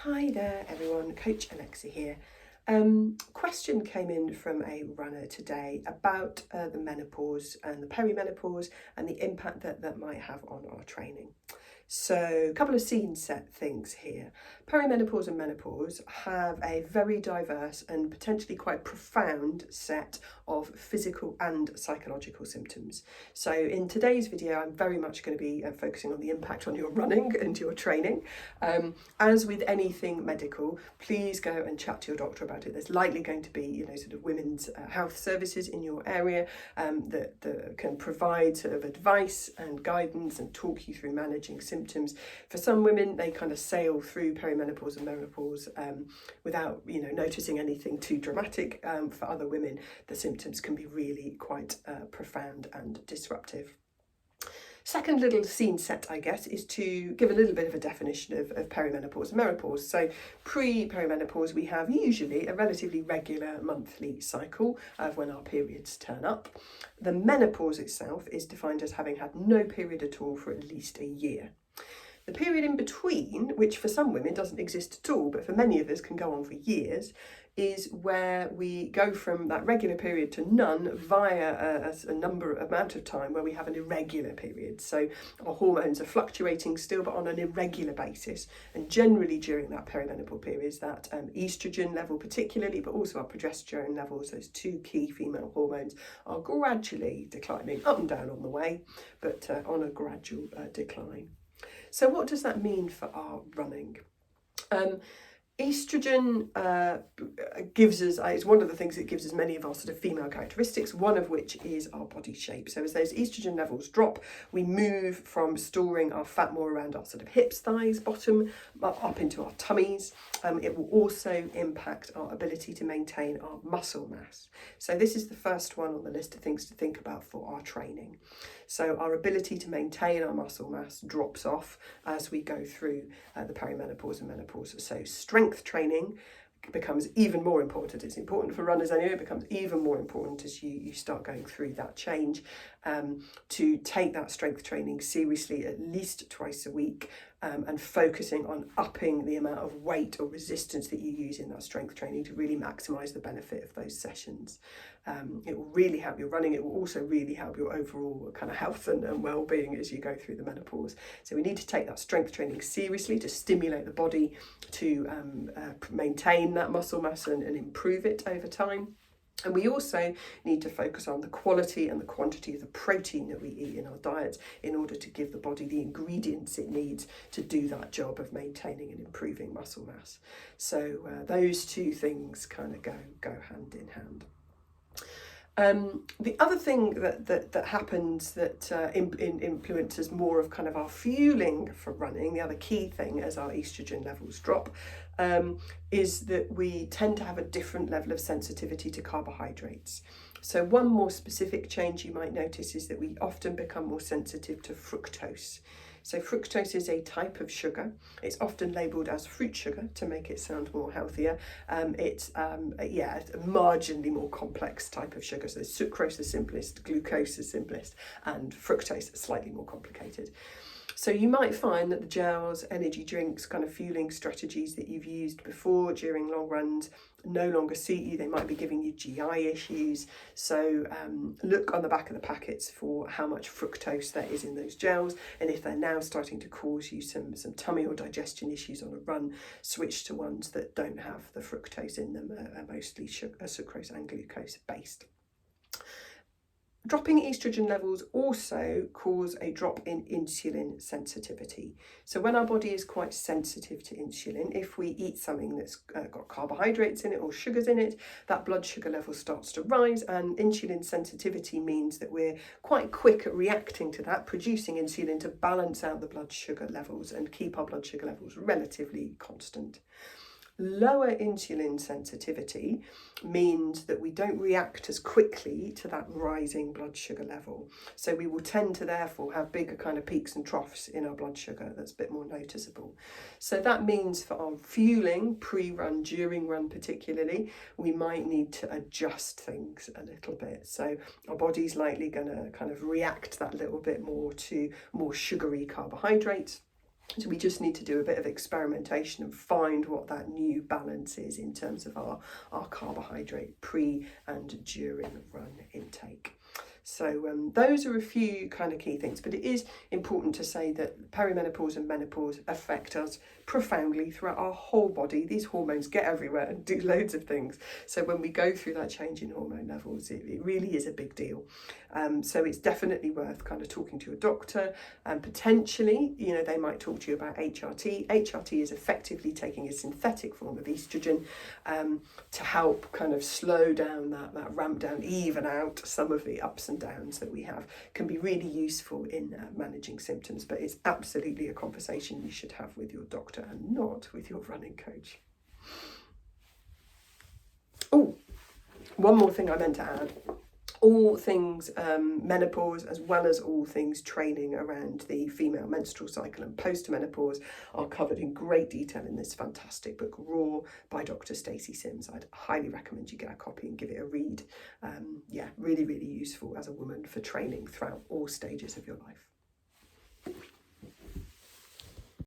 Hi there everyone, Coach Alexa here. Question came in from a runner today about the menopause and the perimenopause and the impact that might have on our training. So a couple of scene set things here. Perimenopause and menopause have a very diverse and potentially quite profound set of physical and psychological symptoms. So in today's video, I'm very much going to be focusing on the impact on your running and your training. As with anything medical, please go and chat to your doctor about it. There's likely going to be, sort of women's health services in your area that can provide sort of advice and guidance and talk you through managing symptoms. For some women, they kind of sail through perimenopause and menopause without, noticing anything too dramatic. For other women, the symptoms can be really quite profound and disruptive. Second little scene set, I guess, is to give a little bit of a definition of perimenopause and menopause. So pre-perimenopause, we have usually a relatively regular monthly cycle of when our periods turn up. The menopause itself is defined as having had no period at all for at least a year. The period in between, which for some women doesn't exist at all, but for many of us can go on for years, is where we go from that regular period to none via a amount of time where we have an irregular period. So our hormones are fluctuating still, but on an irregular basis. And generally during that perimenopause period, that estrogen level particularly, but also our progesterone levels, those two key female hormones, are gradually declining, up and down on the way, but on a gradual decline. So what does that mean for our running? Estrogen gives us, it's one of the things that gives us many of our sort of female characteristics, one of which is our body shape. So as those estrogen levels drop, we move from storing our fat more around our sort of hips, thighs, bottom, up into our tummies. It will also impact our ability to maintain our muscle mass. So this is the first one on the list of things to think about for our training. So our ability to maintain our muscle mass drops off as we go through the perimenopause and menopause. So strength training becomes even more important. It's important for runners anyway. It becomes even more important as you start going through that change, to take that strength training seriously at least twice a week, and focusing on upping the amount of weight or resistance that you use in that strength training to really maximise the benefit of those sessions. It will really help your running. It will also really help your overall kind of health and well-being as you go through the menopause. So we need to take that strength training seriously to stimulate the body to maintain that muscle mass and improve it over time. And we also need to focus on the quality and the quantity of the protein that we eat in our diets in order to give the body the ingredients it needs to do that job of maintaining and improving muscle mass. So those two things kind of go hand in hand. The other thing that happens that influences more of kind of our fueling for running, the other key thing as our estrogen levels drop, is that we tend to have a different level of sensitivity to carbohydrates. So one more specific change you might notice is that we often become more sensitive to fructose. So fructose is a type of sugar. It's often labelled as fruit sugar to make it sound more healthier. It's a marginally more complex type of sugar. So sucrose is simplest, glucose is simplest, and fructose is slightly more complicated. So you might find that the gels, energy drinks, kind of fueling strategies that you've used before during long runs no longer suit you. They might be giving you GI issues. So look on the back of the packets for how much fructose there is in those gels. And if they're now starting to cause you some tummy or digestion issues on a run, switch to ones that don't have the fructose in them, are mostly sucrose and glucose based. Dropping estrogen levels also cause a drop in insulin sensitivity. So when our body is quite sensitive to insulin, if we eat something that's got carbohydrates in it or sugars in it, that blood sugar level starts to rise, and insulin sensitivity means that we're quite quick at reacting to that, producing insulin to balance out the blood sugar levels and keep our blood sugar levels relatively constant. Lower insulin sensitivity means that we don't react as quickly to that rising blood sugar level. So we will tend to therefore have bigger kind of peaks and troughs in our blood sugar that's a bit more noticeable. So that means for our fueling, pre-run, during run particularly, we might need to adjust things a little bit. So our body's likely going to kind of react that little bit more to more sugary carbohydrates. So we just need to do a bit of experimentation and find what that new balance is in terms of our carbohydrate pre and during run intake. So those are a few kind of key things, but it is important to say that perimenopause and menopause affect us profoundly throughout our whole body. These hormones get everywhere and do loads of things. So when we go through that change in hormone levels, it really is a big deal. So it's definitely worth kind of talking to a doctor, and potentially, you know, they might talk to you about HRT. HRT is effectively taking a synthetic form of estrogen to help kind of slow down that ramp down, even out some of the ups and downs that we have. Can be really useful in managing symptoms, but it's absolutely a conversation you should have with your doctor and not with your running coach. Oh, one more thing I meant to add. All things menopause, as well as all things training around the female menstrual cycle and post-menopause, are covered in great detail in this fantastic book, Raw, by Dr. Stacey Sims. I'd highly recommend you get a copy and give it a read. Yeah, really, really useful as a woman for training throughout all stages of your life.